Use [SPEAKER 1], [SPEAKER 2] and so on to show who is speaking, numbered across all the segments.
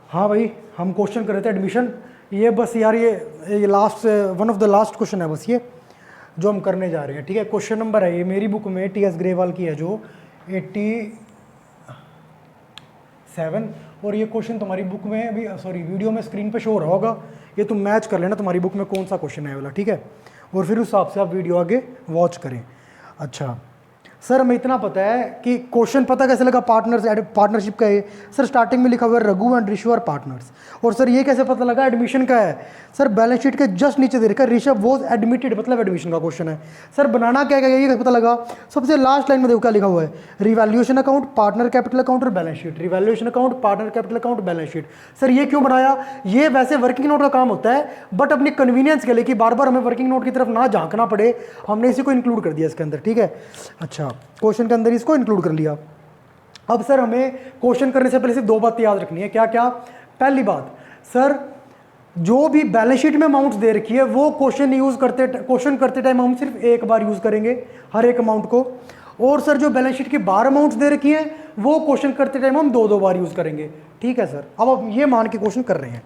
[SPEAKER 1] हाँ भाई, हम क्वेश्चन कर रहे थे एडमिशन। ये बस यार ये last one of the last question है बस ये जो हम करने जा रहे हैं। ठीक है, क्वेश्चन नंबर है ये मेरी बुक में टी.एस. ग्रेवाल की है जो 87, और ये क्वेश्चन तुम्हारी बुक में भी, सॉरी वीडियो में स्क्रीन पे शो हो रहा होगा। ये तुम मैच कर लेना तुम्हारी बुक में कौन सा क्वेश्चन है वाला, ठीक है, और फिर उस हिसाब से आप वीडियो आगे वॉच करें। अच्छा सर, हमें इतना पता है कि क्वेश्चन पता कैसे लगा पार्टनरशिप का है। सर स्टार्टिंग में लिखा हुआ है Raghu and Rishu are partners. और सर ये कैसे पता लगा एडमिशन का है। सर बैलेंस शीट के जस्ट नीचे दे रखा है ऋषभ वॉज एडमिटेड, मतलब एडमिशन का क्वेश्चन है। सर बनाना क्या क्या ये कैसे पता लगा। सबसे लास्ट लाइन में देखो क्या लिखा हुआ है, revaluation account, partner capital account और balance sheet. Revaluation account, partner capital account, balance sheet. Sir ये क्यों बनाया, ये वैसे वर्किंग नोट का काम होता है, बट अपनी कन्वीनियंस के लिए कि बार बार हमें वर्किंग नोट की तरफ ना झांकना पड़े, हमने इसी को इंक्लूड कर दिया इसके अंदर। ठीक है, अच्छा क्वेश्चन के अंदर इसको इंक्लूड कर लिया। अब सर हमें क्वेश्चन करने से पहले सिर्फ दो बातें याद रखनी है। क्या क्या, पहली बात सर, जो भी बैलेंस शीट में अमाउंट्स दे रखी है वो क्वेश्चन करते टाइम हम सिर्फ एक बार यूज करेंगे हर एक अमाउंट को। और सर जो बैलेंस शीट की बाहर अमाउंट्स दे रखी हैं वो क्वेश्चन करते टाइम हम दो बार यूज करेंगे। ठीक है सर, अब आप ये मान के क्वेश्चन कर रहे हैं।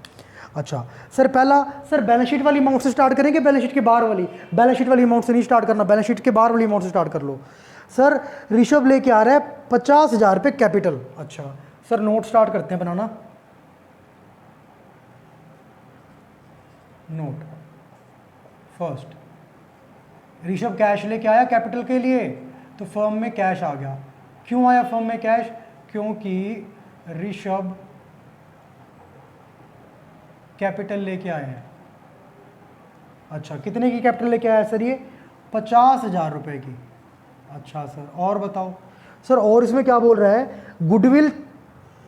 [SPEAKER 1] अच्छा सर, पहला सर बैलेंस शीट वाली अमाउंट से स्टार्ट करेंगे, बैलेंस शीट के बाहर वाली। बैलेंस शीट वाली अमाउंट से नहीं स्टार्ट करना, बैलेंस शीट के बाहर वाली अमाउंट से स्टार्ट कर लो। सर ऋषभ लेके आ रहा है 50,000 रुपये कैपिटल। अच्छा सर, नोट स्टार्ट करते हैं बनाना। नोट फर्स्ट, ऋषभ कैश लेके आया कैपिटल के लिए, तो फर्म में कैश आ गया। क्यों आया फर्म में कैश, क्योंकि ऋषभ कैपिटल लेके आए हैं। अच्छा कितने की कैपिटल लेके आया सर, ये 50,000 रुपये की। अच्छा सर, और बताओ सर, और इसमें क्या बोल रहा है, गुडविल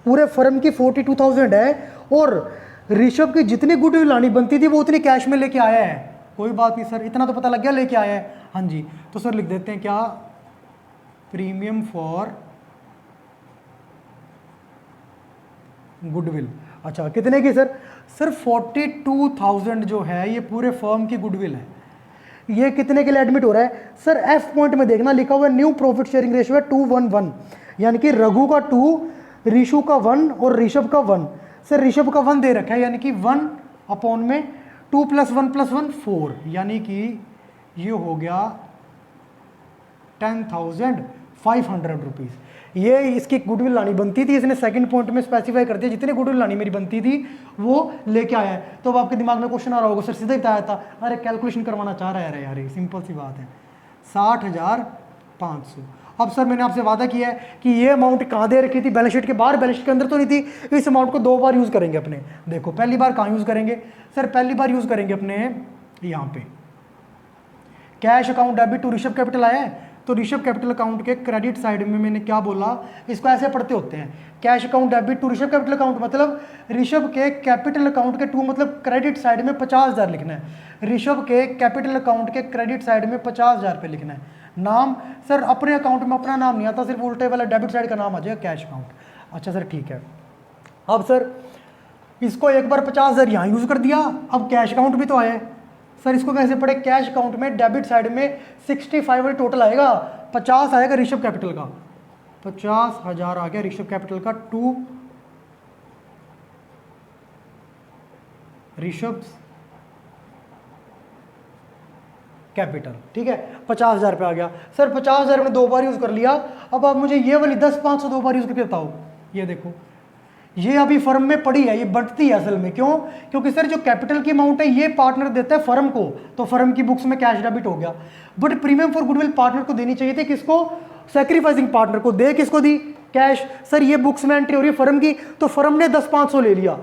[SPEAKER 1] पूरे फर्म की 42,000 है, और ऋषभ की जितनी गुडविल आनी बनती थी वो उतनी कैश में लेके आया है। कोई बात नहीं सर, इतना तो पता लग गया लेके आया है। हाँ जी, तो सर लिख देते हैं क्या, प्रीमियम फॉर गुडविल। अच्छा कितने की सर, सर 42,000 जो है ये पूरे फर्म की गुडविल है। ये कितने के लिए एडमिट हो रहा है सर, एफ पॉइंट में देखना लिखा हुआ है न्यू प्रॉफिट शेयरिंग रेशियो है 2:1:1, यानी कि रघु का 2, ऋषु का 1 और ऋषभ का 1। सर ऋषभ का 1 दे रखा है, यानी कि 1 में 2 + 1 + 1 4, यानी कि ये हो गया 10,500 रुपीज़। ये इसकी गुडविल लानी बनती थी, इसने सेकंड पॉइंट में स्पेसिफाई कर दिया जितने गुडविल लानी मेरी बनती थी वो लेके आया है। तो अब आपके दिमाग में क्वेश्चन आ रहा होगा, सर सीधा ही बताया था, अरे कैलकुलेशन करवाना चाह रहा है यार, ये सिंपल सी बात है, 60,500। अब सर मैंने आपसे वादा किया है कि ये अमाउंट कहाँ दे रखी थी, बैलेंस शीट के बाहर, बैलेंस शीट के अंदर तो नहीं थी। इस अमाउंट को दो बार यूज करेंगे अपने। देखो पहली बार कहाँ यूज करेंगे सर, पहली बार यूज करेंगे अपने यहाँ पे cash account debit to Rishabh capital आया है, तो ऋषभ कैपिटल अकाउंट के क्रेडिट साइड में मैंने क्या बोला, इसको ऐसे पढ़ते होते हैं, cash account debit to Rishabh capital account, मतलब ऋषभ के कैपिटल अकाउंट के टू मतलब क्रेडिट साइड में 50,000 लिखना है। ऋषभ के कैपिटल अकाउंट के क्रेडिट साइड में 50,000 रुपये लिखना है। नाम सर अपने अकाउंट में अपना नाम नहीं आता, सिर्फ उल्टे वाला डेबिट साइड का नाम आ जाएगा कैश अकाउंट। अच्छा सर ठीक है, अब सर इसको एक बार 50,000 यहाँ यूज कर दिया, अब कैश अकाउंट भी तो आया है। सर इसको कैसे पढ़े, कैश अकाउंट में डेबिट साइड में 65 टोटल आएगा, 50 आएगा ऋषभ कैपिटल का, 50,000 आ गया ऋषभ कैपिटल का, टू ऋषभ कैपिटल। ठीक है, 50,000 रुपये आ गया। सर 50,000 मैंने दो बार यूज कर लिया, अब आप मुझे ये वाली 10,500 दो बार यूज करके बताओ। ये देखो ये अभी फर्म में पड़ी है, ये बढ़ती है असल में, क्यों, क्योंकि सर जो कैपिटल की अमाउंट है ये पार्टनर देता है फर्म को, तो फर्म की बुक्स में कैश डेबिट हो गया। But premium for goodwill partner को देनी चाहिए थी, किसको, सैक्रिफाइसिंग पार्टनर को, दे किसको दी, कैश। सर ये बुक्स में एंट्री हो रही है फर्म की, तो फर्म ने 10,500 ले लिया,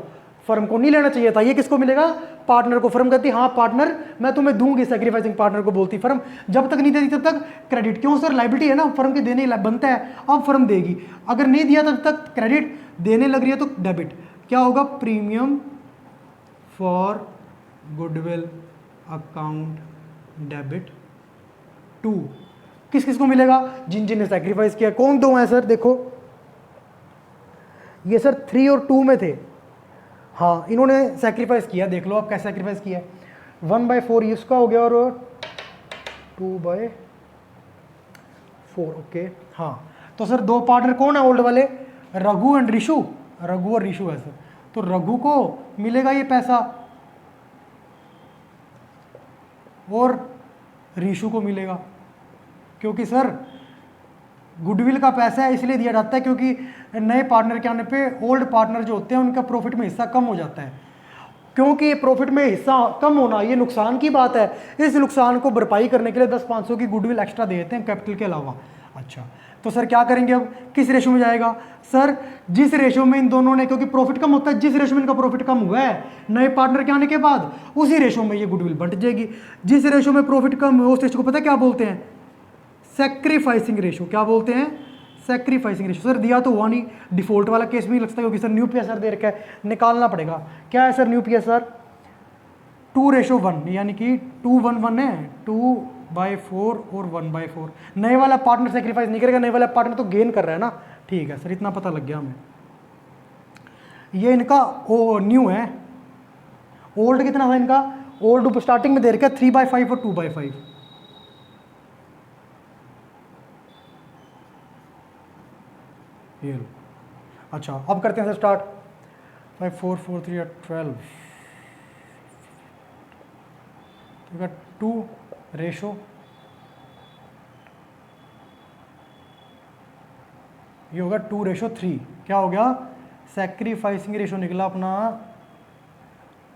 [SPEAKER 1] फर्म को नहीं लेना चाहिए था, ये किसको मिलेगा, पार्टनर को। फर्म कहती हाँ पार्टनर मैं तुम्हें दूंगी, सैक्रिफाइसिंग पार्टनर को बोलती फर्म, जब तक नहीं देती तब तक क्रेडिट। क्यों सर, लायबिलिटी है ना, फर्म के देने बनता है, अब फर्म देगी। अगर नहीं दिया तब तक क्रेडिट, देने लग रही है तो डेबिट। क्या होगा, premium for goodwill account debit to, किस किस को मिलेगा, जिन जिन ने सैक्रिफाइस किया। कौन दो हैं सर, देखो ये सर 3 और 2 में थे, हाँ इन्होंने सैक्रिफाइस किया, देख लो आप कैसे सैक्रिफाइस किया है। 1/4 इसका हो गया और 2/4, ओके हाँ। तो सर दो पार्टनर कौन है ओल्ड वाले, रघु एंड ऋषु, रघु और ऋषु है सर। तो रघु को मिलेगा ये पैसा और रीशु को मिलेगा, क्योंकि सर गुडविल का पैसा है इसलिए दिया जाता है क्योंकि नए पार्टनर के आने पे ओल्ड पार्टनर जो होते हैं उनका प्रॉफिट में हिस्सा कम हो जाता है। क्योंकि प्रॉफिट में हिस्सा कम होना ये नुकसान की बात है, इस नुकसान को भरपाई करने के लिए 10-500 की गुडविल एक्स्ट्रा दे देते हैं कैपिटल के अलावा। अच्छा, तो सर क्या करेंगे, अब किस रेशो में जाएगा? सर जिस रेशो में इन दोनों ने, क्योंकि प्रॉफिट कम होता है, जिस रेशो में इनका प्रॉफिट कम हुआ है नए पार्टनर के आने के बाद, उसी रेशो में ये गुडविल बंट जाएगी। जिस रेशो में प्रॉफिट कम हुआ उस रेशो को पता है क्या बोलते हैं? Sacrificing ratio. क्या बोलते हैं? Sacrificing ratio. सर दिया तो हुआ नहीं, डिफॉल्ट वाला केस भी लगता है क्योंकि सर न्यू पीएसआर दे रखा है, निकालना पड़ेगा। क्या है सर न्यू पीएसआर? 2:1, यानी कि 2:1 है, 2/4 और 1/4। नए वाला पार्टनर सेक्रीफाइस नहीं करेगा, नए वाला पार्टनर तो गेन कर रहा है ना। ठीक है सर, इतना पता लग गया हमें। ये इनका न्यू है, ओल्ड कितना था इनका? ओल्ड स्टार्टिंग में दे रखा है 3/5 और 2/5। ये लो। अच्छा, अब करते हैं सर स्टार्ट। 5 4 4 3 12 2 रेशो, ये होगा 2:3। क्या हो गया? सैक्रिफाइसिंग रेशो निकला अपना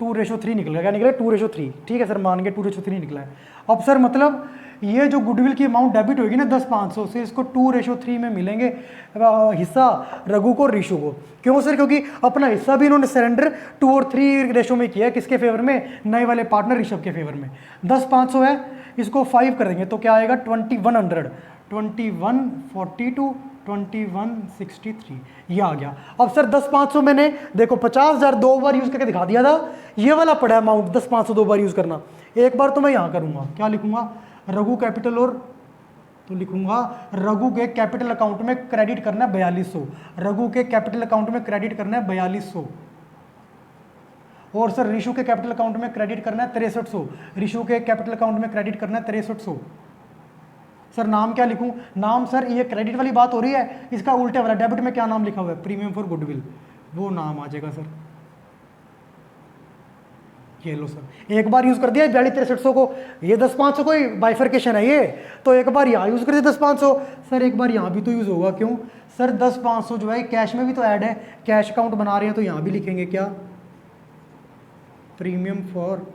[SPEAKER 1] 2:3 निकला। क्या निकला? 2:3। ठीक है सर, मान के 2:3 निकला है। अब सर मतलब ये जो गुडविल की अमाउंट डेबिट होगी ना 10,500 से, इसको 2:3 में मिलेंगे हिस्सा रघु को और रीशु को। क्यों सर? क्योंकि अपना हिस्सा भी इन्होंने सरेंडर 2 और 3 रेशो में किया है। किसके फेवर में? नए वाले पार्टनर ऋषभ के फेवर में। 10,500 है, इसको 5 कर देंगे तो क्या आएगा? 2100, 2142, 2163, ये आ गया। अब सर 10,500 मैंने देखो 50,000 2 बार यूज करके दिखा दिया था, ये वाला पड़ा अमाउंट 10,500 2 बार यूज करना। एक बार तो मैं यहाँ करूँगा, क्या लिखूंगा? रघु कैपिटल, और तो लिखूंगा रघु के कैपिटल अकाउंट में क्रेडिट करना है 4200। रघु के कैपिटल अकाउंट में क्रेडिट करना है 4200। और सर ऋषु के कैपिटल अकाउंट में क्रेडिट करना है 6300। ऋषु के कैपिटल अकाउंट में क्रेडिट करना है 6300। सर नाम क्या लिखूं? नाम सर ये क्रेडिट वाली बात हो रही है, इसका उल्टे वाला डेबिट में क्या नाम लिखा हुआ है? प्रीमियम फॉर गुडविल, वो नाम आ जाएगा सर। ये लो सर, एक बार यूज कर दिया 42,6300 को, ये 10,500 को ही बाइफर्केशन है ये, तो एक बार यहाँ यूज कर दिया 10,500। सर एक बार यहाँ भी तो यूज होगा, क्यों सर? 10,500 जो है कैश में भी तो ऐड है, कैश अकाउंट बना रहे हैं तो यहाँ भी लिखेंगे क्या? Premium for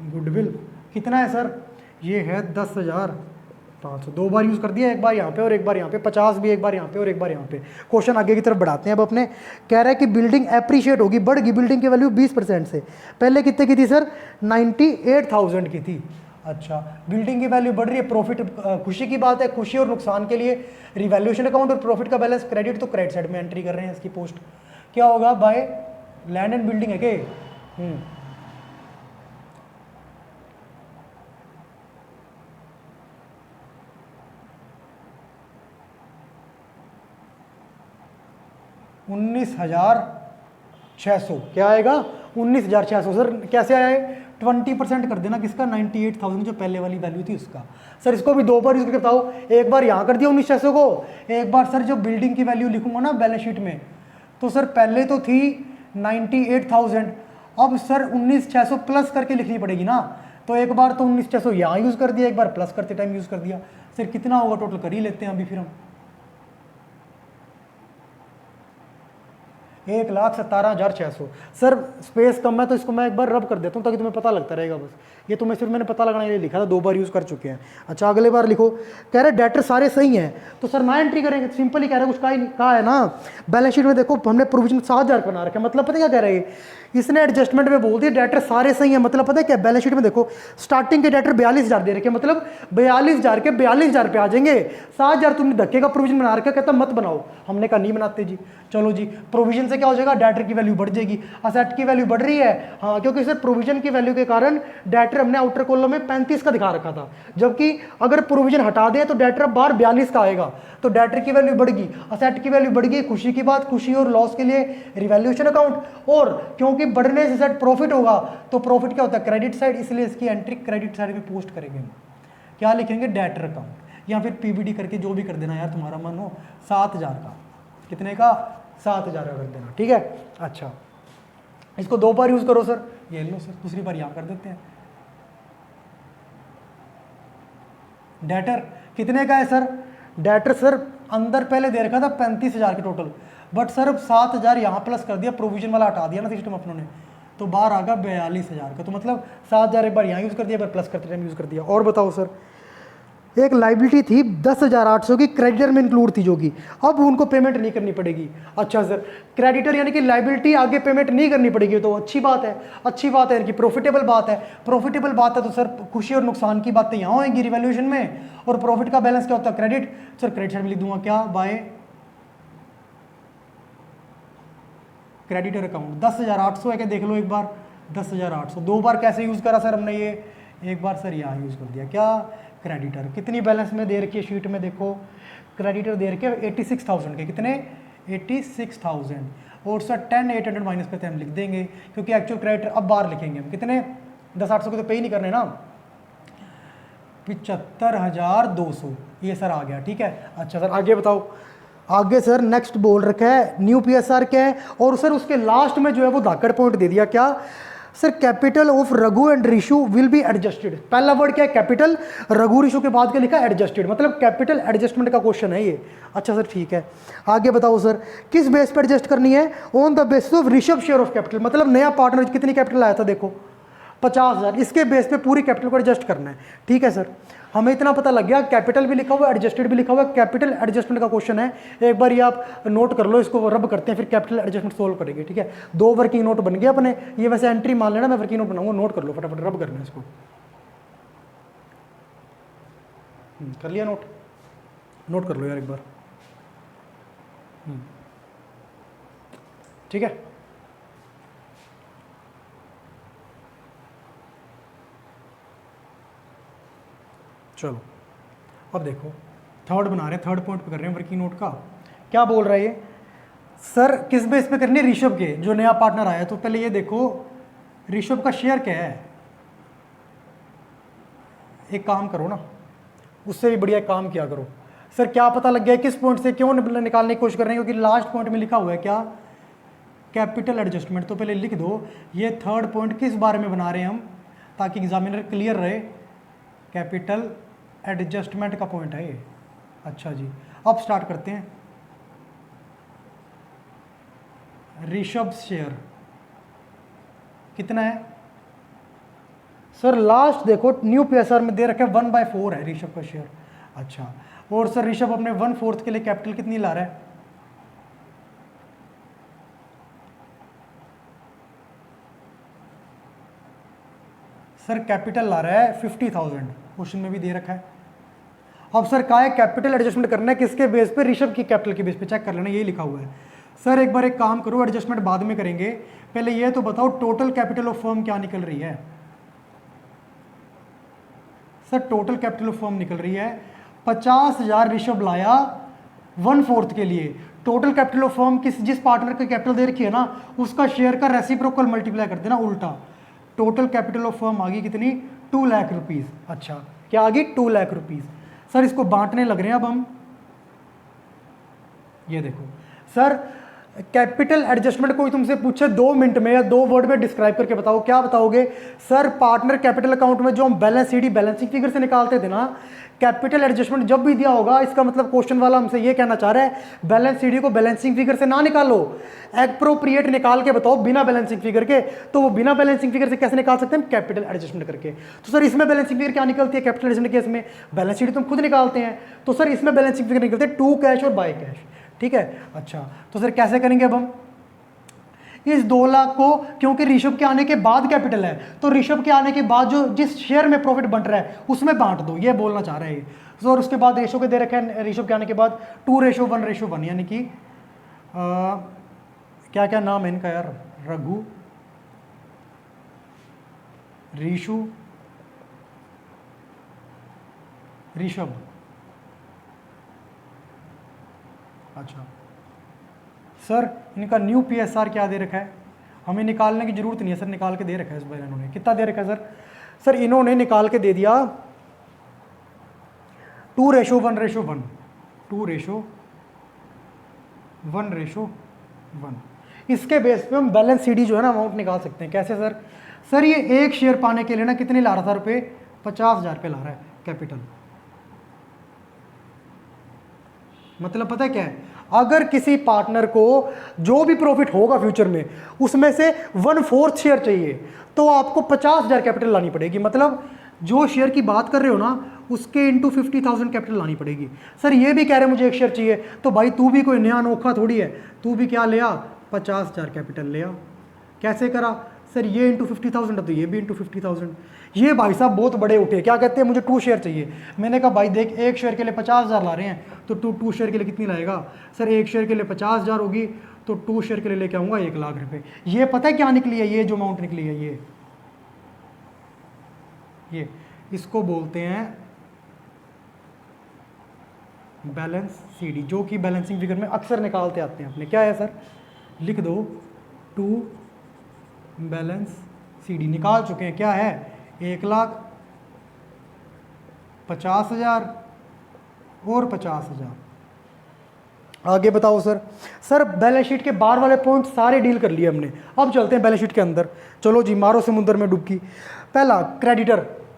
[SPEAKER 1] goodwill. कितना है सर? ये है 10,500। 2 बार यूज़ कर दिया, एक बार यहाँ पे और एक बार यहाँ पे। 50 भी एक बार यहाँ पे और एक बार यहाँ पे। क्वेश्चन आगे की तरफ बढ़ाते हैं अब अपने। कह रहा है कि बिल्डिंग एप्रिशिएट होगी, बढ़ गई बिल्डिंग की वैल्यू 20% से। पहले कितने की थी सर? 98,000 की थी। अच्छा, बिल्डिंग की वैल्यू बढ़ रही है, प्रॉफिट खुशी की बात है। खुशी और नुकसान के लिए रिवैल्यूएशन अकाउंट और प्रॉफिट का बैलेंस क्रेडिट तो क्रेडिट साइड में एंट्री कर रहे हैं। इसकी पोस्ट क्या होगा? बाय लैंड एंड बिल्डिंग है के 19,600। क्या आएगा? 19,600। सर कैसे आया है? 20% कर देना किसका? 98,000 जो पहले वाली वैल्यू थी उसका। सर इसको भी 2 बार यूज करके बताओ। एक बार यहाँ कर दिया 19,600 को, एक बार सर जो बिल्डिंग की वैल्यू लिखूंगा ना बैलेंस शीट में, तो सर पहले तो थी 98,000, अब सर 19,600 प्लस करके लिखनी पड़ेगी ना। तो एक बार तो 19,600 यहाँ यूज कर दिया, एक बार प्लस करते टाइम यूज कर दिया। सर कितना होगा टोटल? कर ही लेते हैं अभी फिर हम। 1,17,600। सर स्पेस कम है तो इसको मैं एक बार रब कर देता हूँ ताकि तुम्हें पता लगता रहेगा बस। ये तुम्हें सिर्फ मैंने पता लगाने के लिए लिखा था, 2 बार यूज़ कर चुके हैं। अच्छा अगले बार लिखो। कह रहे डेटर सारे सही हैं तो सर ना एंट्री करेंगे, सिंपल ही कह रहे हैं, कुछ कहा है ना। बैलेंस शीट में देखो हमने प्रोविजन 7,000 बना रखा है, मतलब पता क्या कह रहे हैं? इसने एडजस्टमेंट में बोल दिया डेटर सारे सही हैं, मतलब पता है क्या? बैलेंस शीट में देखो स्टार्टिंग के डेटर 42,000 दे रखे, मतलब 42,000 के 42,000 पे आ जाएंगे। 7,000 तुमने धक्के का प्रोविजन बना रखा, कहता मत बनाओ। हमने कहा नहीं बनाते जी। चलो जी, प्रोविजन से क्या हो जाएगा? डेटर की वैल्यू बढ़ जाएगी, असेट की वैल्यू बढ़ रही है। हाँ, क्योंकि सर प्रोविजन की वैल्यू के कारण डेटर हमने आउटर कॉलम में 35 का दिखा रखा था, जबकि अगर प्रोविजन हटा दें तो डेटर अब बाहर 42 का आएगा। तो डेटर की वैल्यू बढ़ गई, असेट की वैल्यू बढ़ गई। खुशी की बात, खुशी और लॉस के लिए रिवैल्यूएशन अकाउंट, और क्योंकि बढ़ने से सेट प्रॉफिट होगा तो प्रॉफिट क्या होता है? क्रेडिट साइड, इसलिए इसकी एंट्री क्रेडिट साइड में पोस्ट करेंगे हम। क्या लिखेंगे? डेटर अकाउंट, या फिर पीबीडी करके जो भी कर देना यार तुम्हारा मन हो। 7,000 का, कितने का? 7,000 का कर देना, ठीक है। अच्छा इसको 2 बार यूज़ करो सर, ये लो सर, दूसरी बार यहाँ कर देते हैं। डेटर कितने का है सर? डेटर सर अंदर पहले दे रखा था 35,000 के टोटल, बट सर अब 7,000 यहाँ प्लस कर दिया, प्रोविजन वाला हटा दिया ना सिस्टम अपनों ने, तो बाहर आ गया 42,000 का। तो मतलब 7,000 एक बार यहाँ यूज़ कर दिया, एक बार प्लस करते टाइम यूज़ कर दिया। और बताओ सर, एक लाइबिलिटी थी 10,800 की, क्रेडिटर में इंक्लूड थी जो कि अब उनको पेमेंट नहीं करनी पड़ेगी। अच्छा सर, क्रेडिटर यानी कि लाइबिलिटी आगे पेमेंट नहीं करनी पड़ेगी, तो अच्छी बात है, अच्छी बात है, यानी कि प्रॉफिटेबल बात है। प्रॉफिटेबल बात है तो सर खुशी और नुकसान की बातें यहाँ होंगी रिवैल्यूएशन में, और प्रॉफिट का बैलेंस क्या होता है? क्रेडिट। सर क्रेडिट साइड में लिख दूंगा क्या? Bye creditor account. 10,800 है क्या? देख लो एक बार, 10,800 2 बार कैसे यूज़ करा सर हमने ये? एक बार सर यहाँ यूज़ कर दिया क्या? क्रेडिटर। कितनी बैलेंस में दे रखी है शीट में? देखो क्रेडिटर दे रखे 86,000 के, कितने? 86,000। और सर 10,800 माइनस करते हम लिख देंगे, क्योंकि एक्चुअल क्रेडिटर अब बाहर लिखेंगे हम, कितने? 10,800 को तो पे ही नहीं करने ना, 75,200 ये सर आ गया। ठीक है, अच्छा सर आगे बताओ। आगे सर नेक्स्ट बोल रखा है न्यू पीएसआर क्या है, और सर उसके लास्ट में जो है वो धाकड़ पॉइंट दे दिया क्या? Sir capital of Raghu and Rishu will be adjusted. पहला वर्ड क्या है? कैपिटल। रघु ऋषु के बाद क्या लिखा? एडजस्टेड, मतलब कैपिटल एडजस्टमेंट का क्वेश्चन है ये। अच्छा सर ठीक है, आगे बताओ सर, किस बेस पर एडजस्ट करनी है? On the basis of Rishabh share of capital, मतलब नया पार्टनर कितनी कैपिटल आया था देखो 50,000, इसके बेस पे पूरी कैपिटल को एडजस्ट करना है। ठीक है सर, हमें इतना पता लग गया, कैपिटल भी लिखा हुआ, एडजस्टेड भी लिखा हुआ, कैपिटल एडजस्टमेंट का क्वेश्चन है। एक बार ये आप नोट कर लो, इसको रब करते हैं, फिर कैपिटल एडजस्टमेंट सोल्व करेंगे। ठीक है, 2 वर्किंग नोट बन गए अपने, ये वैसे एंट्री मान लेना, मैं वर्किंग नोट बनाऊंगा, नोट कर लो फटाफट, रब करना है इसको। कर लिया नोट? नोट कर लो यार एक बार। ठीक है, चलो अब देखो थर्ड बना रहे हैं, थर्ड पॉइंट पे कर रहे हैं वर्किंग नोट का। क्या बोल रहा है ये? सर किस बेस पे करनी है? ऋषभ के, जो नया पार्टनर आया। तो पहले ये देखो ऋषभ का शेयर क्या है, एक काम करो ना, उससे भी बढ़िया काम किया करो। सर क्या पता लग गया किस पॉइंट से क्यों निकालने की कोशिश कर रहे हैं? क्योंकि लास्ट पॉइंट में लिखा हुआ है क्या? Capital adjustment. तो पहले लिख दो ये थर्ड पॉइंट किस बारे में बना रहे हैं हम, ताकि एग्जामिनर क्लियर रहे। कैपिटल एडजस्टमेंट का पॉइंट है ये। अच्छा जी, अब स्टार्ट करते हैं। ऋषभ शेयर कितना है? सर लास्ट देखो न्यू पीएसआर में दे रखा है 1/4 है ऋषभ का शेयर। अच्छा, और सर ऋषभ अपने 1/4 के लिए कैपिटल कितनी ला रहा है? सर कैपिटल ला रहा है 50,000, क्वेश्चन में भी दे रखा है। अब सर क्या है? कैपिटल एडजस्टमेंट करना है किसके बेस पे? ऋषभ की कैपिटल के बेस पे, चेक कर लेना, यही लिखा हुआ है। सर एक बार एक काम करो, एडजस्टमेंट बाद में करेंगे, पहले ये तो बताओ टोटल कैपिटल ऑफ फर्म क्या निकल रही है? Sir total capital of firm निकल रही है 50,000 ऋषभ लाया 1/4 के लिए। टोटल कैपिटल ऑफ फर्म जिस पार्टनर का कैपिटल दे रखी है ना, उसका शेयर का रेसिप्रोकल मल्टीप्लाई कर देना उल्टा। टोटल कैपिटल ऑफ फर्म आ गई कितनी? 2 लाख रुपीज़। अच्छा, क्या आ गई? 2 लाख रुपीज़। सर इसको बांटने लग रहे हैं अब हम। ये देखो सर, कैपिटल एडजस्टमेंट कोई तुमसे पूछे 2 मिनट में या 2 वर्ड में डिस्क्राइब करके बताओ, क्या बताओगे? सर पार्टनर कैपिटल अकाउंट में जो हम बैलेंस शीट बैलेंसिंग फिगर से निकालते थे ना, कैपिटल एडजस्टमेंट जब भी दिया होगा, इसका मतलब क्वेश्चन वाला हमसे ये कहना चाह रहा है बैलेंस शीट को बैलेंसिंग फिगर से ना निकालो, एप्रोप्रिएट निकाल के बताओ बिना बैलेंसिंग फिगर के। तो वो बिना बैलेंसिंग फिगर से कैसे निकाल सकते हैं? कैपिटल एडजस्टमेंट करके। तो सर इसमें बैलेंसिंग फिगर क्या निकलती है? कैपिटल एडजस्टमेंट केस में बैलेंस शीट तुम खुद निकालते हैं, तो सर इसमें बैलेंसिंग फिगर निकलते हैं टू कैश और बाय कैश। ठीक है, अच्छा तो सर कैसे करेंगे अब हम इस 2 लाख को? क्योंकि ऋषभ के आने के बाद कैपिटल है, तो ऋषभ के आने के बाद जो जिस शेयर में प्रॉफिट बन रहा है उसमें बांट दो, ये बोलना चाह रहे हैं। तो और उसके बाद रेशो के दे रखे हैं ऋषभ के आने के बाद 2:1:1, यानी कि क्या क्या नाम है इनका यार? रघु, ऋषु, ऋषभ। अच्छा सर इनका न्यू पीएसआर क्या दे रखा है? हमें निकालने की जरूरत नहीं है सर, निकाल के दे रखा है इस बार इन्होंने। कितना दे रखा है सर? सर इन्होंने निकाल के दे दिया 2:1:1, 2:1:1। इसके बेस पे हम बैलेंस सीडी जो है ना अमाउंट निकाल सकते हैं। कैसे सर? सर ये एक शेयर पाने के लिए ना कितने ला रहा था रुपये? 50,000 रुपये ला रहा है कैपिटल। मतलब पता है क्या है, अगर किसी पार्टनर को जो भी प्रॉफिट होगा फ्यूचर में उसमें से 1/4 शेयर चाहिए तो आपको 50,000 कैपिटल लानी पड़ेगी। मतलब जो शेयर की बात कर रहे हो ना उसके इंटू 50,000 कैपिटल लानी पड़ेगी। सर ये भी कह रहे हैं मुझे एक शेयर चाहिए, तो भाई तू भी कोई नया अनोखा थोड़ी है, तू भी क्या लिया? 50,000 कैपिटल लिया। कैसे करा? सर ये इंटू 50,000 है तो ये भी इंटू 50,000। ये भाई साहब बहुत बड़े उठे, क्या कहते हैं मुझे 2 शेयर चाहिए। मैंने कहा भाई देख, एक शेयर के लिए 50,000 ला रहे हैं तो तू 2 शेयर के लिए कितनी लाएगा? सर एक शेयर के लिए 50,000 होगी तो 2 शेयर के लिए लेके आऊँगा 1 लाख रुपये। ये पता है क्या निकली है? ये जो अमाउंट निकली है ये इसको बोलते हैं बैलेंस सीडी, जो कि बैलेंसिंग फिगर में अक्सर निकालते आते हैं अपने। क्या है सर? लिख दो 2 बैलेंस सीडी निकाल चुके हैं। क्या है? 1,50,000 और 50,000। आगे बताओ सर। सर बैलेंस शीट के बाहर वाले पॉइंट सारे डील कर लिए हमने, अब चलते हैं बैलेंस शीट के अंदर। चलो जी, मारो समुद्र में डुबकी। पहला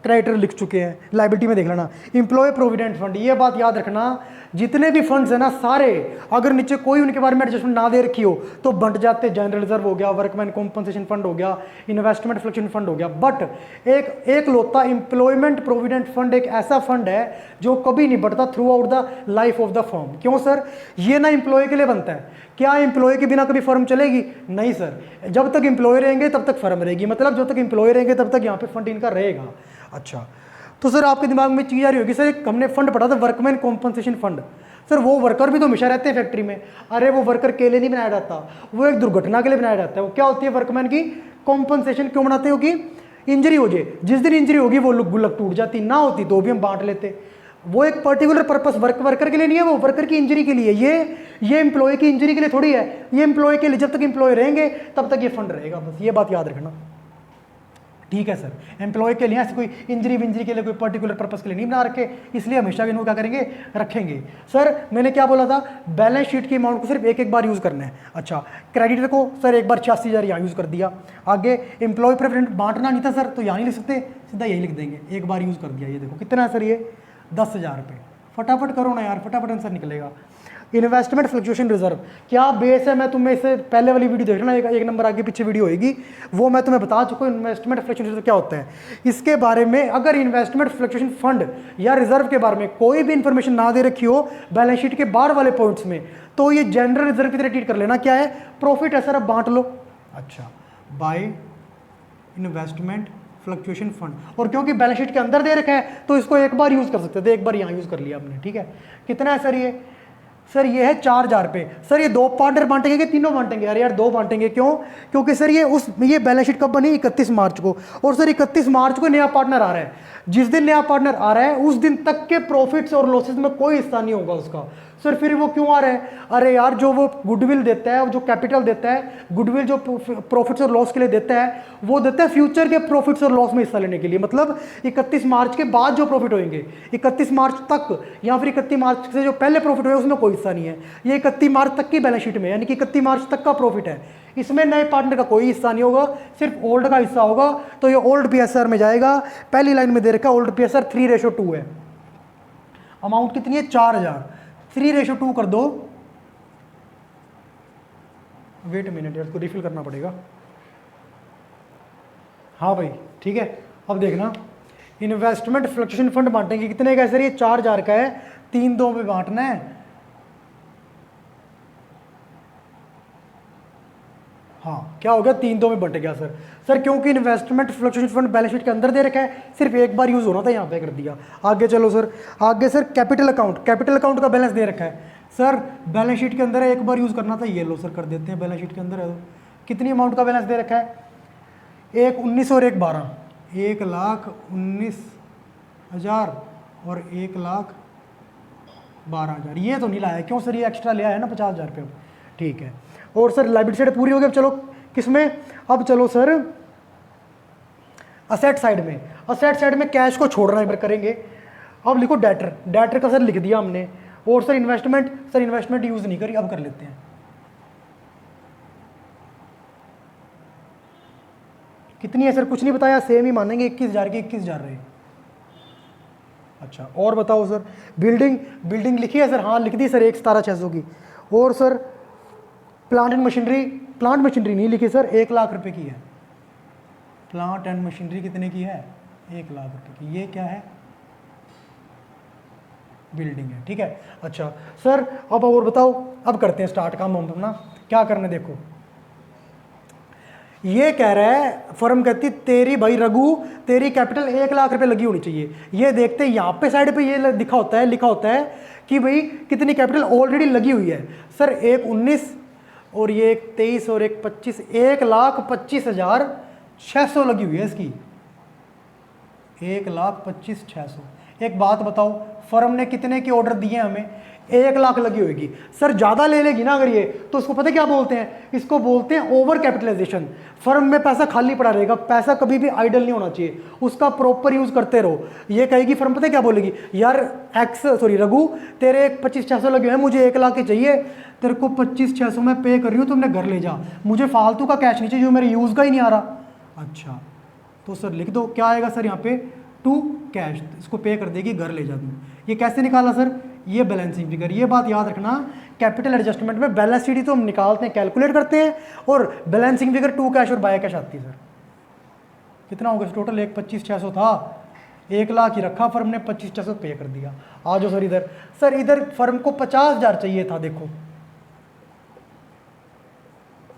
[SPEAKER 1] क्रेडिटर लिख चुके हैं। लायबिलिटी में देख लेना, एम्प्लॉय प्रोविडेंट फंड। ये बात याद रखना, जितने भी फंड्स है ना सारे, अगर नीचे कोई उनके बारे में एडजस्टमेंट ना दे रखी हो तो बंट जाते। जनरल रिजर्व हो गया, वर्कमैन कॉम्पनसेशन फंड हो गया, इन्वेस्टमेंट फ्लक्चुएशन फंड हो गया। बट एक लोता एम्प्लॉयमेंट प्रोविडेंट फंड एक ऐसा फंड है जो कभी नहीं बढ़ता through out the life of the firm. क्यों सर? ये ना एम्प्लॉय के लिए बनता है। क्या एम्प्लॉय के बिना कभी फर्म चलेगी? नहीं सर, जब तक एम्प्लॉय रहेंगे तब तक फर्म रहेगी। मतलब जब तक एम्प्लॉय रहेंगे तब तक यहाँ पे फंड इनका रहेगा। अच्छा, तो सर आपके दिमाग में चीज़ आ रही होगी, सर एक हमने फंड पढ़ा था वर्कमैन कॉम्पनसेशन फंड। सर वो वर्कर भी तो हमेशा रहते हैं फैक्ट्री में। अरे वो वर्कर के लिए नहीं बनाया जाता, वो एक दुर्घटना के लिए बनाया जाता है। वो क्या होती है वर्कमैन की कॉम्पनसेशन? क्यों बनाते हो? कि इंजरी हो जाए। जिस दिन इंजरी होगी वो गुल्लक टूट जाती, ना होती तो भी हम बांट लेते। वो एक पर्टिकुलर पर्पस वर्कर के लिए नहीं है, वो वर्कर की इंजरी के लिए। ये एम्प्लॉय की इंजरी के लिए थोड़ी है, ये एम्प्लॉय के लिए। जब तक एम्प्लॉय रहेंगे तब तक ये फंड रहेगा। बस ये बात याद रखना, ठीक है सर। एम्प्लॉय के लिए ऐसे कोई इंजरी विंजरी के लिए कोई पर्टिकुलर पर्पस के लिए नहीं बना रखे, इसलिए हमेशा इनको क्या करेंगे? रखेंगे। सर मैंने क्या बोला था? बैलेंस शीट की अमाउंट को सिर्फ एक बार यूज़ करना है। अच्छा, क्रेडिटर को सर एक बार 86,000 यहाँ यूज़ कर दिया। आगे एम्प्लॉय प्रेफरेंस बांटना नहीं था सर, तो यहाँ नहीं लिख सकते, सीधा यही लिख देंगे, एक बार यूज़ कर दिया। ये देखो कितना है सर? ये 10,000 रुपये। फटाफट करो ना यार, फटाफट आंसर निकलेगा। इन्वेस्टमेंट फ्लक्चुएशन रिजर्व क्या बेस है? मैं तुम्हें इससे पहले वाली वीडियो देखना, एक नंबर आगे पीछे वीडियो होगी, वो मैं तुम्हें बता चुका हूँ इन्वेस्टमेंट फ्लक्चुएशन रिजर्व क्या होता है। इसके बारे में अगर इन्वेस्टमेंट फ्लक्चुएशन फंड या रिजर्व के बारे में कोई भी इंफॉर्मेशन ना दे रखी हो बैलेंस शीट के बाहर वाले पॉइंट्स में, तो ये जनरल रिजर्व की तरह ट्रीट कर लेना। क्या है? प्रॉफिट है सर, अब बांट लो। अच्छा, बाय इन्वेस्टमेंट फ्लक्चुएशन फंड। और क्योंकि बैलेंस शीट के अंदर दे रखा है तो इसको एक बार यूज़ कर सकते थे, एक बार यहाँ यूज़ कर लिया आपने, ठीक है। कितना है सर ये? सर ये है 4,000 रुपये। सर ये 2 पार्टनर बांटेंगे कि तीनों बांटेंगे? अरे यार 2 बांटेंगे। क्यों? क्योंकि सर ये बैलेंस शीट कब बनी? 31 मार्च को। और सर 31 मार्च को नया पार्टनर आ रहा है। जिस दिन नया पार्टनर आ रहा है उस दिन तक के प्रॉफिट्स और लॉसेस में कोई हिस्सा नहीं होगा उसका। सर फिर वो क्यों आ रहा है? अरे यार जो वो गुडविल देता है, जो कैपिटल देता है, गुडविल जो प्रॉफिट्स और लॉस के लिए देता है, वो देता है फ्यूचर के प्रॉफिट्स और लॉस में हिस्सा लेने के लिए। मतलब 31 मार्च के बाद जो प्रॉफिट होंगे, 31 मार्च तक या फिर 31 मार्च से जो पहले प्रॉफिट हुए उसमें कोई हिस्सा नहीं है। ये 31 मार्च तक की बैलेंस शीट में, यानी कि 31 मार्च तक का प्रॉफिट है, इसमें नए पार्टनर का कोई हिस्सा नहीं होगा, सिर्फ ओल्ड का हिस्सा होगा। तो ये ओल्ड पीएसआर में जाएगा। पहली लाइन में दे रखा है ओल्ड पीएसआर 3:2 है। अमाउंट कितनी है? 4,000। 3:2 कर दो। वेट मिनट यार, इसको रिफिल करना पड़ेगा। हाँ भाई ठीक है। अब देखना, इन्वेस्टमेंट फ्लक्चुएशन फंड बांटेंगे कितने का है सर? ये 4,000 का है, 3-2 में बांटना है। हाँ क्या हो गया? 3-2 में बंट गया सर। सर क्योंकि investment fluctuation fund balance sheet के अंदर दे रखा है, सिर्फ एक बार यूज होना था, यहाँ पे कर दिया। आगे चलो सर। आगे सर कैपिटल अकाउंट का बैलेंस दे रखा है सर, बैलेंस शीट के अंदर है, एक बार यूज करना था। ये लो सर, कर देते हैं। बैलेंस शीट के अंदर है कितनी अमाउंट का बैलेंस दे रखा है? 1,19 और 1,12, 1,19,000 और 1,12,000। ये तो नहीं लाया, क्यों सर? ये एक्स्ट्रा लिया है ना 50,000 रुपये। ठीक है। और सर लायबिलिटी साइड पूरी हो गई। अब चलो किसमें? अब चलो सर असेट साइड में। असेट साइड में कैश को छोड़ना एक बार करेंगे। अब लिखो डेटर का सर लिख दिया हमने। और सर इन्वेस्टमेंट यूज नहीं करी, अब कर लेते हैं। कितनी है सर? कुछ नहीं बताया, सेम ही मानेंगे, 21,000 की 21,000 रहे। अच्छा और बताओ सर, बिल्डिंग लिखी है सर? हाँ लिख दी सर, 1,17,600 की। और सर प्लांट एंड मशीनरी नहीं लिखी सर, 1,00,000 रुपए की है। प्लांट एंड मशीनरी कितने की है? 1,00,000 रुपए की। ये क्या है? बिल्डिंग है, ठीक है। अच्छा सर अब और बताओ, अब करते हैं स्टार्ट काम हम अपना। क्या करना है देखो, ये कह रहा है फर्म कहती तेरी भाई रघु, तेरी कैपिटल 1,00,000 रुपए लगी होनी चाहिए। ये देखते हैं यहाँ पे साइड पे ये लिखा होता है कि भाई कितनी कैपिटल ऑलरेडी लगी हुई है। सर एक 19 और ये एक 23 और एक 25, 1,25,600 लगी हुई है इसकी। 1,25,600। एक बात बताओ, फर्म ने कितने के ऑर्डर दिए हमें? 1,00,000 लगी होगी। सर ज़्यादा ले लेगी ना अगर ये, तो उसको पता है क्या बोलते हैं? इसको बोलते हैं ओवर कैपिटलाइजेशन। फर्म में पैसा खाली पड़ा रहेगा, पैसा कभी भी आइडल नहीं होना चाहिए, उसका प्रॉपर यूज करते रहो। ये कहेगी फर्म, पता है क्या बोलेगी? यार रघु, तेरे 25,600 लगे हैं, मुझे 1,00,000 के चाहिए, तेरे को 25,600 में पे कर रही हूँ, तुमने घर ले जा, मुझे फालतू का कैश नहीं चाहिए जो मेरे यूज़ का ही नहीं आ रहा। अच्छा तो सर लिख दो, क्या आएगा सर यहाँ पे? टू कैश, इसको पे कर देगी, घर ले जा दूँ। ये कैसे निकाला सर? ये बैलेंसिंग फिगर। ये बात याद रखना, कैपिटल एडजस्टमेंट में बैलेंस शीट तो हम निकालते हैं, कैलकुलेट करते हैं, और बैलेंसिंग फिगर टू कैश और बाय कैश आती है। सर कितना होगा टोटल? 1,25,600 था, 1,00,000 ही रखा फर्म ने, 25,600 पे कर दिया। आ जाओ सर इधर। सर इधर फर्म को 50,000 चाहिए था, देखो,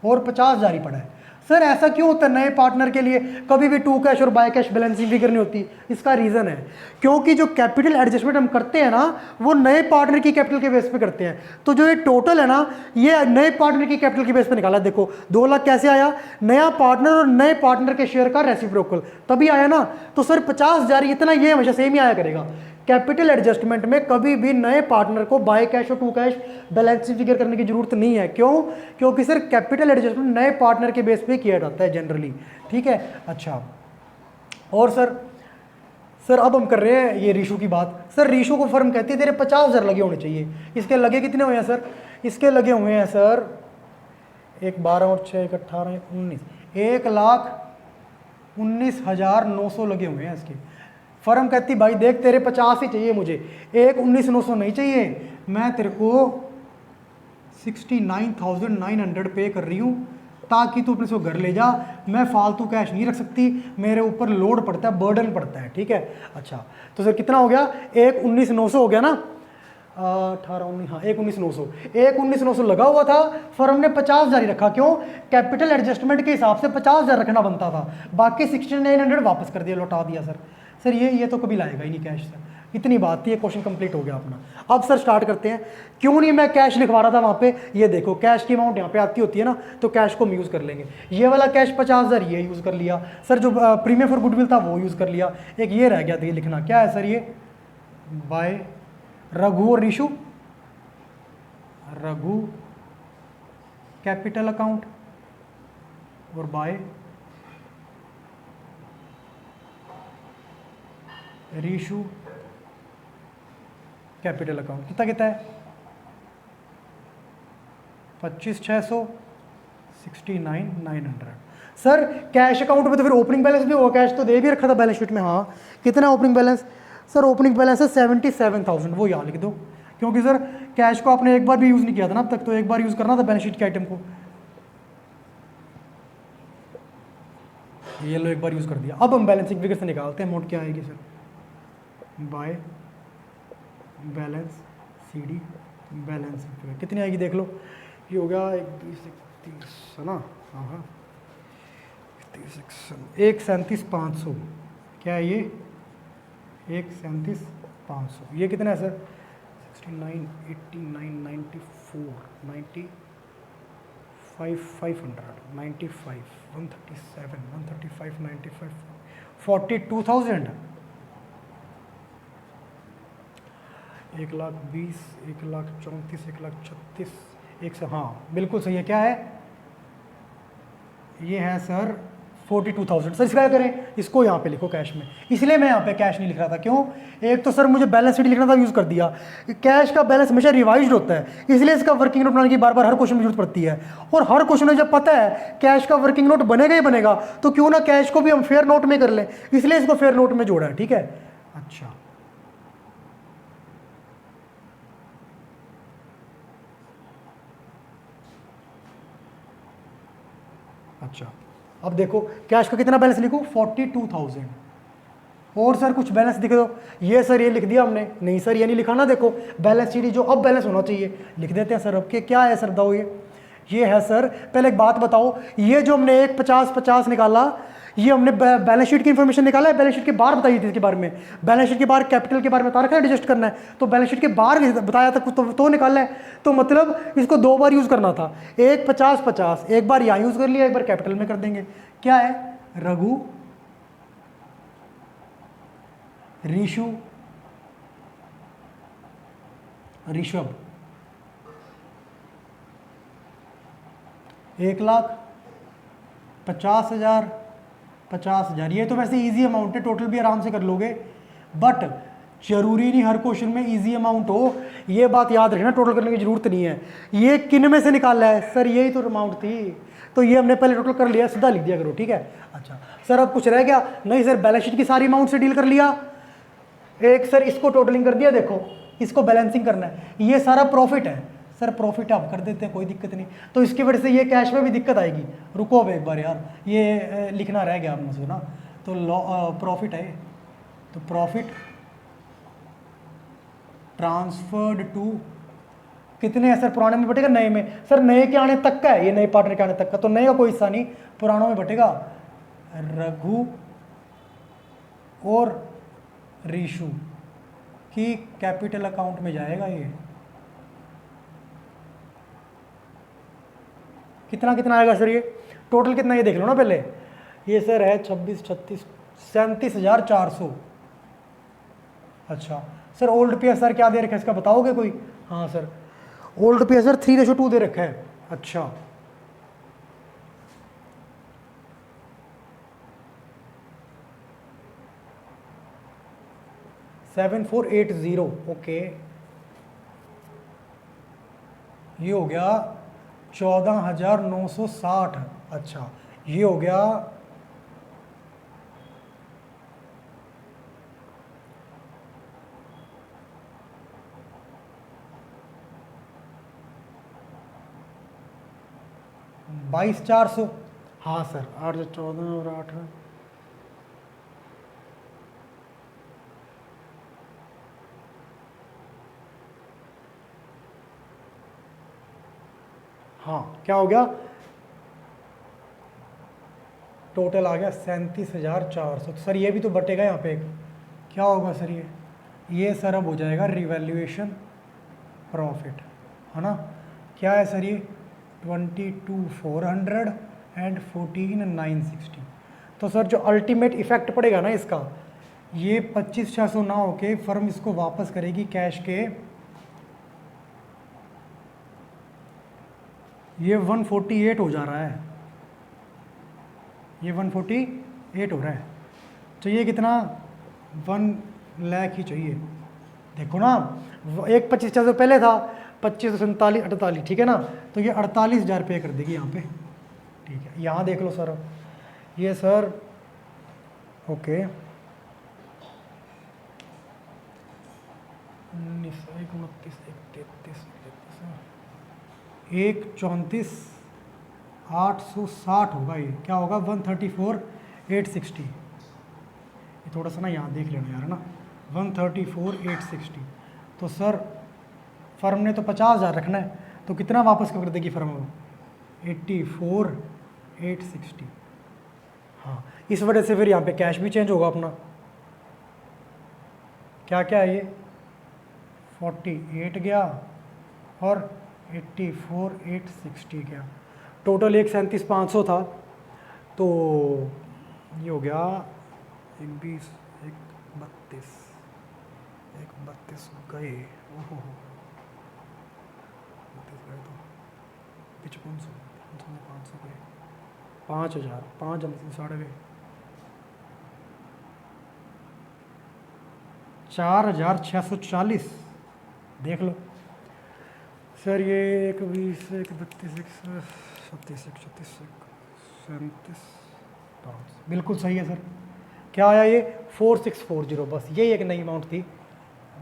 [SPEAKER 1] और 50,000 ही पड़ा है। सर ऐसा क्यों होता है? नए पार्टनर के लिए कभी भी टू कैश और बाय कैश बैलेंसिंग फिगर नहीं होती। इसका रीज़न है क्योंकि जो कैपिटल एडजस्टमेंट हम करते हैं ना, वो नए पार्टनर की कैपिटल के बेस पे करते हैं। तो जो ये टोटल है ना, ये नए पार्टनर की कैपिटल के बेस पे निकाला। देखो 2,00,000 कैसे आया? नया पार्टनर और नए पार्टनर के शेयर का रेसिप्रोकल, तभी आया ना। तो सर 50,000 इतना, ये हमेशा सेम ही आया करेगा। कैपिटल एडजस्टमेंट में कभी भी नए पार्टनर को बाय कैश और टू कैश बैलेंसिंग फिगर करने की जरूरत नहीं है। क्यों? क्योंकि सर कैपिटल एडजस्टमेंट नए पार्टनर के बेस पे किया जाता है जनरली, ठीक है। अच्छा और सर अब हम कर रहे हैं ये रीशू की बात। सर रीशू को फर्म कहती है तेरे 50,000 लगे होने चाहिए। इसके लगे कितने हुए हैं सर? इसके लगे हुए हैं सर 12 और 6 18 19, 1,19,900 लगे हुए हैं इसके। फर्म कहती भाई देख तेरे 50 ही चाहिए मुझे, 1,19,900 नहीं चाहिए, मैं तेरे को 69,900 पे कर रही हूँ ताकि तू अपने से घर ले जा। मैं फालतू कैश नहीं रख सकती, मेरे ऊपर लोड पड़ता है, बर्डन पड़ता है, ठीक है। अच्छा तो सर कितना हो गया? 1,19,900 हो गया ना, 18 19, हाँ 1,19,900। 1,19,900 लगा हुआ था, फर्म ने 50,000 ही रखा। क्यों? कैपिटल एडजस्टमेंट के हिसाब से 50,000 रखना बनता था, बाकी 69,900 वापस कर दिया, लौटा दिया। सर ये तो कभी लाएगा ही नहीं कैश। सर इतनी बात थी, ये क्वेश्चन कंप्लीट हो गया अपना। अब सर स्टार्ट करते हैं। क्यों नहीं मैं कैश लिखवा रहा था वहाँ पे? ये देखो कैश की अमाउंट यहाँ पे आती होती है ना, तो कैश को हम यूज़ कर लेंगे। ये वाला कैश 50,000 ये यूज़ कर लिया सर, जो प्रीमियम फॉर गुडविल था वो यूज़ कर लिया। एक ये रह गया था, ये लिखना क्या है सर? ये बाय रघु और रीशु, रघु कैपिटल अकाउंट और बाय रीशु कैपिटल अकाउंट। कितना है? 25,600, 69,900। सर कैश अकाउंट में तो फिर ओपनिंग बैलेंस भी होगा, कैश तो दे भी रखा था बैलेंस शीट में। हाँ कितना opening balance? Sir opening balance है 77,000, वो यहाँ लिख दो, क्योंकि सर कैश को आपने एक बार भी यूज़ नहीं किया था ना अब तक, तो एक बार यूज़ करना था बैलेंस शीट के आइटम को। ये लो एक बार यूज़ कर दिया। अब हम बैलेंसिंग फिगर से निकालते हैं अमाउंट क्या आएगी sir? By balance CD balance figure कितनी आएगी देख लो। ये हो गया 1,20,31 है ना, हाँ 1,37,500। क्या है ये? 1,37,500। ये कितना है सर? 69, 89, 94, 95, 500, 95, 137, 135, 95, 42,000। 1,20,000, 1,34,000, 1,36,000, हाँ बिल्कुल सही है। क्या है? ये है सर 42,000। सर इसका क्या करें, इसको यहाँ पे लिखो कैश में, इसलिए मैं यहाँ पे कैश नहीं लिख रहा था। क्यों, एक तो सर मुझे बैलेंस शीट लिखना था, यूज़ कर दिया। कैश का बैलेंस हमेशा रिवाइज्ड होता है, इसलिए इसका वर्किंग नोट बनाने की बार बार हर क्वेश्चन में जरूरत पड़ती है। और हर क्वेश्चन में जब पता है कैश का वर्किंग नोट बनेगा ही बनेगा, तो क्यों ना कैश को भी हम फेयर नोट में कर लें, इसलिए इसको फेयर नोट में जोड़ा है। ठीक है, अच्छा अच्छा, अब देखो कैश का कितना बैलेंस लिखूं, 42,000। और सर कुछ बैलेंस दिखे दो, ये सर ये लिख दिया हमने, नहीं सर ये नहीं लिखा ना, देखो बैलेंस शीट जो अब बैलेंस होना चाहिए लिख देते हैं सर। अब के क्या है सर, बताओ ये है सर, पहले एक बात बताओ, ये जो हमने एक 50-50 निकाला, ये हमने बैलेंस शीट की इंफॉर्मेशन निकाला है, बैलेंस शीट के बाहर बताई थी इसके बारे में, बैलेंस शीट के बाहर कैपिटल के बारे में बता रखा है एडजस्ट करना है, तो बैलेंस शीट के बाहर बताया था तो निकालना है, तो मतलब इसको 2 बार यूज़ करना था। एक 50-50, एक बार यहाँ यूज़ कर लिया, एक बार कैपिटल में कर देंगे। क्या है, रघु, ऋषु, ऋषभ, 1,50,000, 50,000। ये तो वैसे इजी अमाउंट है, टोटल भी आराम से कर लोगे, बट जरूरी नहीं हर क्वेश्चन में इजी अमाउंट हो, ये बात याद रखना, टोटल करने की जरूरत नहीं है। ये किन में से निकाला है सर, यही तो अमाउंट थी, तो ये हमने पहले टोटल कर लिया, सीधा लिख दिया करो। ठीक है, अच्छा सर अब कुछ रह गया, नहीं सर बैलेंस शीट की सारी अमाउंट से डील कर लिया, एक सर इसको टोटलिंग कर दिया, देखो इसको बैलेंसिंग करना है, ये सारा प्रॉफिट है सर, प्रॉफिट आप कर देते हैं, कोई दिक्कत नहीं, तो इसकी वजह से ये कैश में भी दिक्कत आएगी। रुको अब एक बार यार, ये लिखना रह गया आप मुझसे ना, तो प्रॉफिट है, तो प्रॉफिट ट्रांसफर्ड टू, कितने हैं सर, पुराने में बटेगा नए में, सर नए के आने तक का है, ये नए पार्टनर के आने तक का, तो नए का कोई हिस्सा नहीं, पुरानों में बटेगा। रघु और ऋषु की कैपिटल अकाउंट में जाएगा, ये कितना कितना आएगा सर, ये टोटल कितना, ये देख लो ना पहले, ये सर है 26, 36, 37,400। अच्छा सर ओल्ड पी सर क्या दे रखा है इसका बताओगे कोई, हाँ सर ओल्ड पी सर 3:2 दे रखा है। अच्छा 7480, ओके, ये हो गया 14,960। अच्छा ये हो गया 22,400। हाँ सर 8 से 14 और 8, हाँ क्या हो गया, टोटल आ गया 37,400। तो सर ये भी तो बटेगा यहाँ पे, क्या होगा सर ये सर अब हो जाएगा रिवैल्यूएशन प्रॉफिट, है ना। क्या है सर ये 22,400 एंड 14,960। तो सर जो अल्टीमेट इफेक्ट पड़ेगा ना इसका, ये 25,600 ना होके फर्म इसको वापस करेगी कैश के, ये 148 हो जा रहा है, ये 148 हो रहा है, चाहिए कितना 1 लाख ही चाहिए। देखो ना एक 25,600 पहले था, 25,47, 48, ठीक है ना, तो ये 48,000 पे कर देगी यहाँ पे। ठीक है यहाँ देख लो सर, अब ये सर ओके 19, 29, 33, 134,860 होगा, ये क्या होगा 134,860। ये थोड़ा सा ना यहाँ देख लेना यार ना, 134,860। तो सर फर्म ने तो 50,000 रखना है, तो कितना वापस कर देगी फर्म को, 84,860। हाँ इस वजह से फिर यहाँ पे कैश भी चेंज होगा अपना, क्या क्या है ये 48 गया और 84,860 गया, टोटल 137,500 था, तो ये हो गया 1,20, 1,32, 1,32 गए, ओहो 32 गए तो 55,500 गए, 5,000, 5 जम से 6.5, 4,640, देख लो सर। ये 1, 20, 1, 32, 1, 37, 1, 36, 37, 5, बिल्कुल सही है सर। क्या आया ये 4640, बस यही एक नई अमाउंट थी।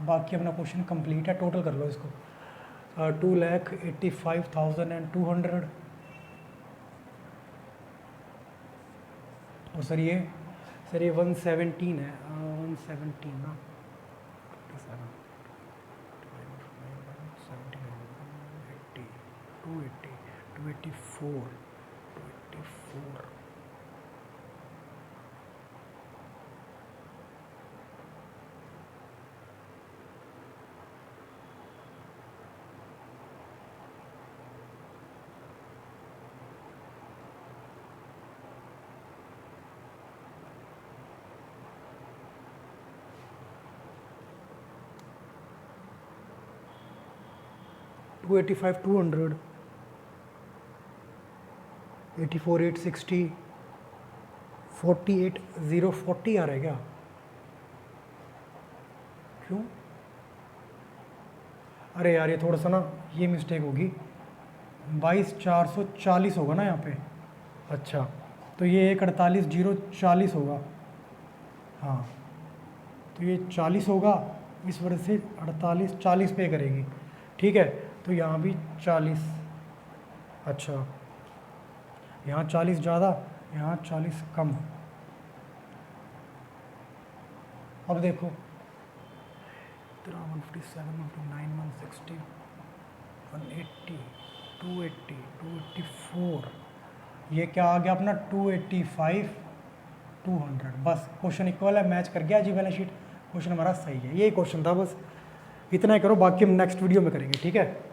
[SPEAKER 1] बाकी अपना क्वेश्चन कंप्लीट है। टोटल कर लो इसको, 2,85,200। और सर ये 117 है, 117 ना, 280, 284, 284। टू 85, 200, 84, 860, 48, 040 आ रहा है क्या? क्यों? अरे यार ये थोड़ा सा ना ये मिस्टेक होगी, 22,440 होगा ना यहाँ पे। अच्छा तो ये 1,48,040 होगा। हाँ तो ये 40 होगा, इस वजह से 48, 40 पे करेगी। ठीक है, तो यहाँ भी 40। अच्छा यहाँ 40 ज़्यादा, यहाँ 40 कम। अब देखो 157, 159, 160, 180, 280, 284, ये क्या आ गया अपना 285, 200। बस क्वेश्चन इक्वल है, मैच कर गया जी बैलेंस शीट। क्वेश्चन हमारा सही है, यही क्वेश्चन था, बस इतना ही करो, बाकी हम नेक्स्ट वीडियो में करेंगे। ठीक है।